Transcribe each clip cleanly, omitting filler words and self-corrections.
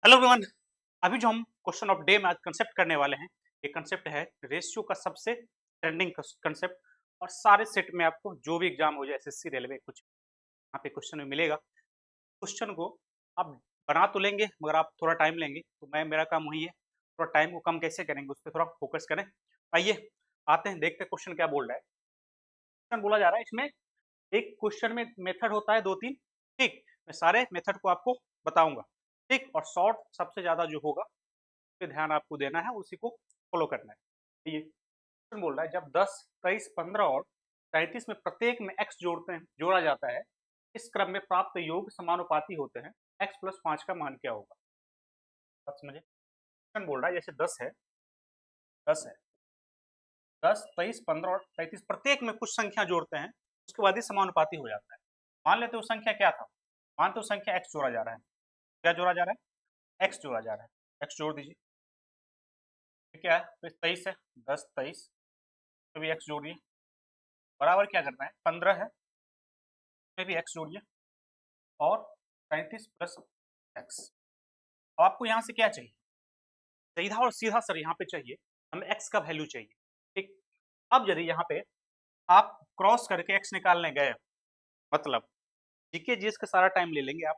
Hello everyone. अभी जो हम क्वेश्चन ऑफ डे में आज कंसेप्ट करने वाले हैं, ये कंसेप्ट है रेशियो का सबसे ट्रेंडिंग कंसेप्ट। और सारे सेट में आपको जो भी एग्जाम हो जाए, एसएससी, रेलवे, कुछ यहाँ पे क्वेश्चन में मिलेगा। क्वेश्चन को आप बना तो लेंगे, मगर आप थोड़ा टाइम लेंगे, तो मेरा काम वही है, थोड़ा टाइम को कम कैसे करेंगे उस पर थोड़ा फोकस करें। आइए आते हैं, देखते हैं क्वेश्चन क्या बोल रहा है। क्वेश्चन बोला जा रहा है, इसमें एक क्वेश्चन में मेथड होता है दो तीन। ठीक, मैं सारे मेथड को आपको बताऊंगा। ठीक, और शॉर्ट सबसे ज्यादा जो होगा पे ध्यान आपको देना है, उसी को फॉलो करना है। ये क्वेश्चन बोल रहा है, जब 10, 23, 15 और 33 में प्रत्येक में x जोड़ा जाता है, इस क्रम में प्राप्त योग समानुपाती होते हैं, x प्लस 5 का मान क्या होगा। बात समझे। क्वेश्चन बोल रहा है जैसे 10 है 10, 23, 15 और 33 प्रत्येक में कुछ संख्या जोड़ते हैं, उसके बाद ही समानुपाती हो जाता है। मान लेते हो संख्या क्या था, मानते हो संख्या x जोड़ा जा रहा है। क्या जोड़ा जा रहा है? x जोड़ा जा रहा है। x जोड़ दीजिए। क्या है? तो 23 है, 10, 23 में भी x जोड़िए। बराबर क्या करना है? 15 है, में भी x जोड़िए, और 33 प्लस एक्स। अब आपको यहाँ से क्या चाहिए? सीधा और सीधा सर यहाँ पे चाहिए, हमें x का वैल्यू चाहिए। ठीक, अब यदि यहाँ पे आप क्रॉस करके x निकालने गए, मतलब जीके जीएस का सारा टाइम ले लेंगे आप।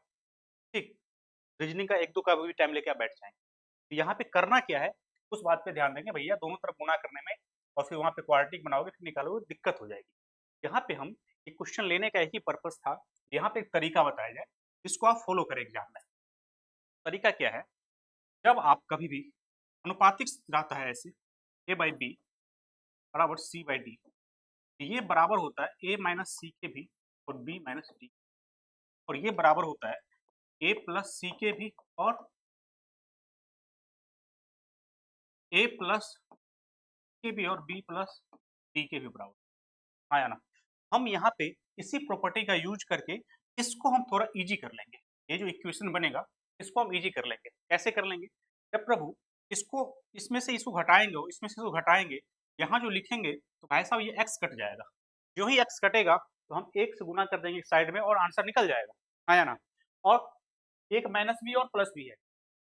ठीक, रीजनिंग का एक दो का भी टाइम लेके आप बैठ जाएंगे। तो यहाँ पे करना क्या है, उस बात पे ध्यान देंगे भैया, दोनों तरफ गुना करने में, और फिर वहाँ पे क्वाड्रेटिक बनाओगे फिर निकालोगे, दिक्कत हो जाएगी। यहाँ पे हम एक क्वेश्चन लेने का एक ही पर्पस था, यहाँ पे एक तरीका बताया जाए जिसको आप फॉलो करें एग्जाम में। तरीका क्या है, जब आप कभी भी अनुपातिक रहता है ऐसे ए बाई बी बराबर सी बाई डी, ये बराबर होता है ए माइनस सी के भी और बी माइनस डी, और ये बराबर होता है ए प्लस सी के भी और ए प्लस के भी और बी प्लस डी के भी बराबर। आया ना। हम यहाँ पे इसी प्रॉपर्टी का यूज करके इसको हम थोड़ा इजी कर लेंगे। ये जो इक्वेशन बनेगा इसको हम इजी कर लेंगे। कैसे कर लेंगे? जब प्रभु इसको इसमें से इसको घटाएंगे और इसमें से इसको घटाएंगे, यहाँ जो लिखेंगे तो भाई साहब ये x कट जाएगा। जो ही x कटेगा तो हम एक से गुना कर देंगे साइड में और आंसर निकल जाएगा। आया ना। और एक माइनस भी और प्लस भी है।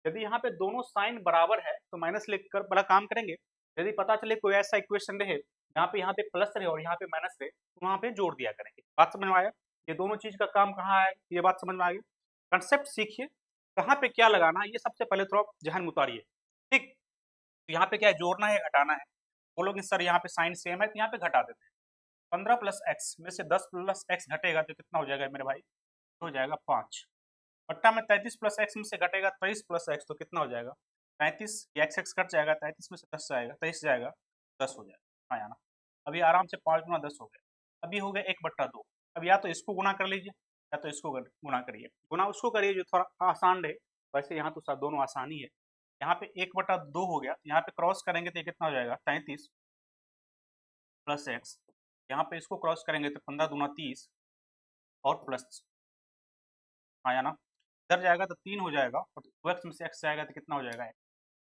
यदि यहाँ पे दोनों साइन बराबर है तो माइनस लेकर बड़ा काम करेंगे। यदि पता चले कोई ऐसा इक्वेशन रहे यहाँ पे प्लस रहे और यहाँ पे माइनस रहे, तो वहाँ पे जोड़ दिया करेंगे। बात समझ में आया? ये दोनों चीज का काम कहाँ है, ये बात समझ में आ गई। कंसेप्ट सीखिए, कहाँ पे क्या लगाना है ये सबसे पहले थोड़ा जहन में उतारिए। ठीक, तो यहाँ पे क्या है, जोड़ना है घटाना है। बोलोगे सर यहाँ पे साइन सेम है, तो यहाँ पे घटा देते हैं। 15 प्लस एक्स में से 10 प्लस एक्स घटेगा तो कितना हो जाएगा मेरे भाई? हो जाएगा 5। बट्टा में 33 प्लस एक्स में से घटेगा 23 प्लस एक्स, तो कितना हो जाएगा? 33। एक्स एक्स कट जाएगा, 33 में से 10 जाएगा, 23 जाएगा, 10 हो जाएगा। हाँ, आना। अभी आराम से 5 गुना 10 हो गया। अभी हो गया 1/2। अब या तो इसको गुना कर लीजिए या तो इसको गुना करिए। गुना उसको करिए जो थोड़ा आसान रहे। वैसे यहाँ तो सब दोनों आसानी है। यहाँ पे 1/2 हो गया, यहाँ पे क्रॉस करेंगे तो ये कितना हो जाएगा? 33 प्लस एक्स। यहाँ पे इसको क्रॉस करेंगे तो 15 दूना 30 और प्लस। आया ना। इधर जाएगा तो 3 हो जाएगा और 2x में से x जाएगा तो कितना हो जाएगा?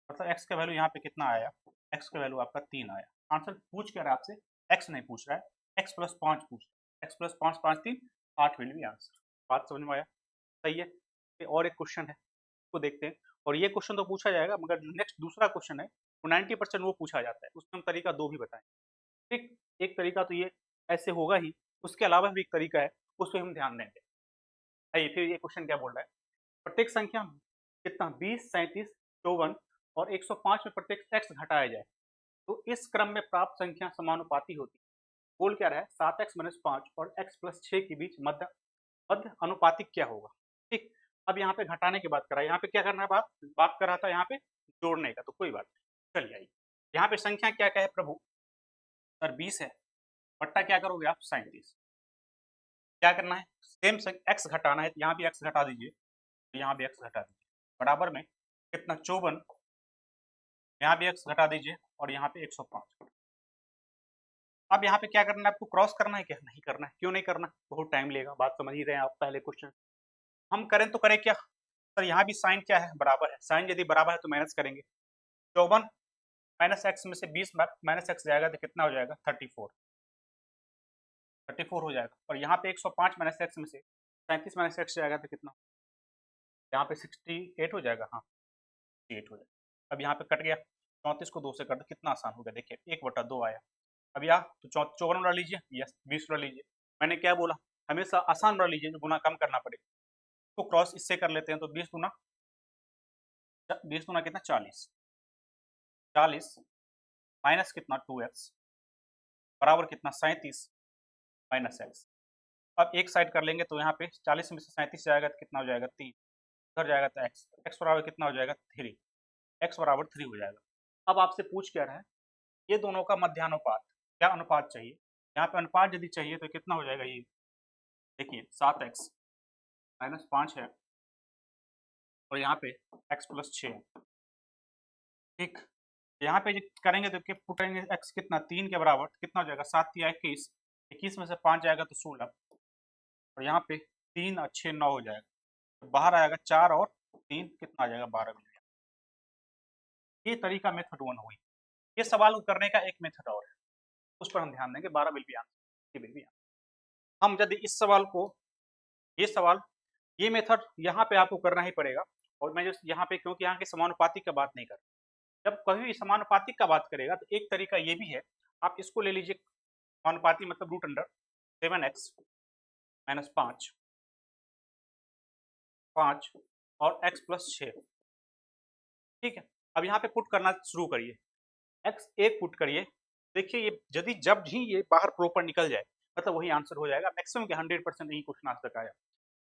मतलब x का वैल्यू यहाँ पे कितना आया? x का वैल्यू आपका 3 आया। आंसर पूछ क्या रहा है आपसे? x नहीं पूछ रहा है, x प्लस 5 पूछ रहा है। x plus 5, 5 3 8 will be answer. बात समझ में आया? सही है। फिर और एक क्वेश्चन है, उसको देखते हैं। और ये क्वेश्चन तो पूछा जाएगा, मगर नेक्स्ट दूसरा क्वेश्चन है वो 90% वो पूछा जाता है, उसमें हम तरीका दो भी बताएं। ठीक, एक तरीका तो ये ऐसे होगा ही, उसके अलावा भी एक तरीका है, उस पर हम ध्यान देंगे। आइए फिर ये क्वेश्चन क्या बोल रहा है, प्रत्येक संख्या कितना 20, 37, 54 और 105 में प्रत्येक x घटाया जाए तो इस क्रम में प्राप्त संख्या समानुपाती होती है। बोल क्या रहा है? 7x माइनस 5 और x प्लस 6 के बीच मध्य मध्य अनुपातिक क्या होगा। ठीक, अब यहाँ पे घटाने की बात कर रहा है, यहाँ पे क्या करना है, बात बात कर रहा था यहाँ पे जोड़ने का, तो कोई बात नहीं, चलिए आइए। यहाँ पे संख्या क्या क्या है प्रभु? सर 20 है, बट्टा क्या करोगे आप? 37। क्या करना है? सेम एक्स घटाना है, तो यहाँ भी एक्स घटा दीजिए, तो यहाँ भी एक्स घटा दीजिए। बराबर में कितना? 54। यहाँ भी एक्स घटा दीजिए और यहाँ पे 105। अब यहाँ पे क्या करना है आपको? क्रॉस करना है क्या? नहीं करना है। क्यों नहीं करना? बहुत टाइम लेगा, बात समझ ही रहे हैं आप। पहले क्वेश्चन हम करें तो करें क्या सर? यहाँ भी साइन क्या है? बराबर है। साइन यदि बराबर है तो माइनस करेंगे। 54 माइनस एक्स में से 20 माइनस एक्स जाएगा तो कितना हो जाएगा? 34। 34 हो जाएगा। और यहाँ पे 105 माइनस एक्स में से 37 माइनस एक्स जाएगा तो कितना? यहाँ पे 68 हो जाएगा। हाँ, 68 हो जाएगा। अब यहाँ पे कट गया, 34 को 2 से कट दो, कितना आसान हो गया, देखिए 1/2 आया। अब यहाँ तो 54 उड़ा लीजिए, यस 20 उड़ा लीजिए। मैंने क्या बोला, हमेशा आसान उड़ा लीजिए जो गुना कम करना पड़े। तो क्रॉस इससे कर लेते हैं, तो 20 दूना कितना 40, 40 माइनस कितना 2x बराबर कितना 37 माइनस एक्स। अब एक साइड कर लेंगे तो यहाँ पे 40 में से 37 जाएगा तो कितना हो जाएगा 3, उधर जाएगा तो x बराबर कितना हो जाएगा 3, x बराबर 3 हो जाएगा। अब आपसे पूछ क्या रहा है, ये दोनों का मध्यानुपात, क्या अनुपात चाहिए। यहाँ पे अनुपात यदि चाहिए तो कितना हो जाएगा, ये देखिए 7x माइनस 5 है और यहाँ पे x प्लस 6 है। ठीक, यहाँ पे करेंगे तो क्या पुटेंगे, x कितना 3 के बराबर, कितना हो जाएगा 7 या 21, 21 में से 5 जाएगा तो 16 और यहाँ पे 3 और 6 9 हो जाएगा, तो बाहर आएगा 4 और 3 कितना आ जाएगा 12 मिल जाएगा। ये तरीका मेथड 1 हुई। ये सवाल को करने का एक मेथड और है, उस पर हम ध्यान देंगे, 12 विल बी आंसर। हम यदि इस सवाल को, ये सवाल, ये मेथड यहाँ पे आपको करना ही पड़ेगा। और मैं जो यहाँ पे, क्योंकि यहाँ के समानुपातिक का बात नहीं कर, जब कभी भी समानुपातिक का बात करेगा तो एक तरीका ये भी है, आप इसको ले लीजिए, समानुपाती मतलब रूट अंडर 7x माइनस 5 और x प्लस 6। ठीक है, अब यहाँ पे पुट करना शुरू करिए, x एक पुट करिए, देखिए ये यदि जब भी ये बाहर प्रॉपर निकल जाए मतलब वही आंसर हो जाएगा। मैक्सिमम के 100% यही क्वेश्चन आज तक आया।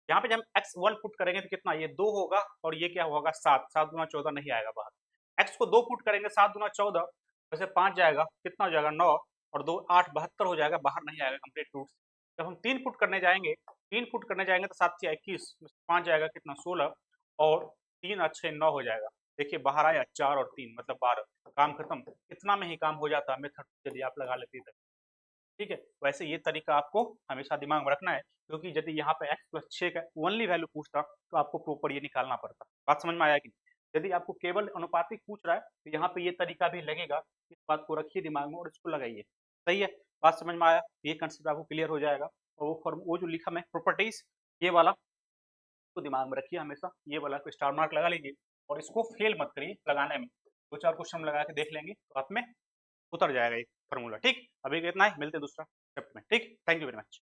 यहाँ पे जब हम x1 पुट करेंगे तो कितना, ये 2 होगा और ये क्या होगा 7, 7 दूना 14 नहीं आएगा बाहर। x को 2 पुट करेंगे, 7 दूना 14, वैसे 5 जाएगा, कितना हो जाएगा 9 और 2 8 72 हो जाएगा, बाहर नहीं आएगा कंप्लीट रूट। जब हम 3 पुट करने जाएंगे, 3 पुट करने जाएंगे तो 7 या 21, 5 जाएगा कितना 16 और 3 और 6 9 हो जाएगा। देखिए बाहर आया 4 और 3 मतलब 12, काम खत्म। इतना में ही काम हो जाता है मेथड यदि आप लगा लेते हैं। ठीक है, वैसे ये तरीका आपको हमेशा दिमाग में रखना है, क्योंकि यदि यहाँ पे x प्लस 6 का ओनली वैल्यू पूछता तो आपको प्रॉपर ये निकालना पड़ता। बात समझ में आया कि नहीं? यदि आपको केवल अनुपातिक पूछ रहा है तो यहाँ पे ये तरीका भी लगेगा, इस बात को रखिए दिमाग में और इसको लगाइए। सही है, बात समझ में आया, ये कंसेप्ट आपको क्लियर हो जाएगा। और वो फॉर्म, वो जो लिखा मैं प्रॉपर्टीज, ये वाला तो दिमाग में रखिए हमेशा, ये वाला को स्टार मार्क लगा लीजिए और इसको फेल मत करिए लगाने में। 2-4 क्वेश्चन लगा के देख लेंगे तो आप में उतर जाएगा एक फॉर्मूला। ठीक, अभी इतना ही, मिलते हैं दूसरा चैप्टर में। ठीक, थैंक यू वेरी मच।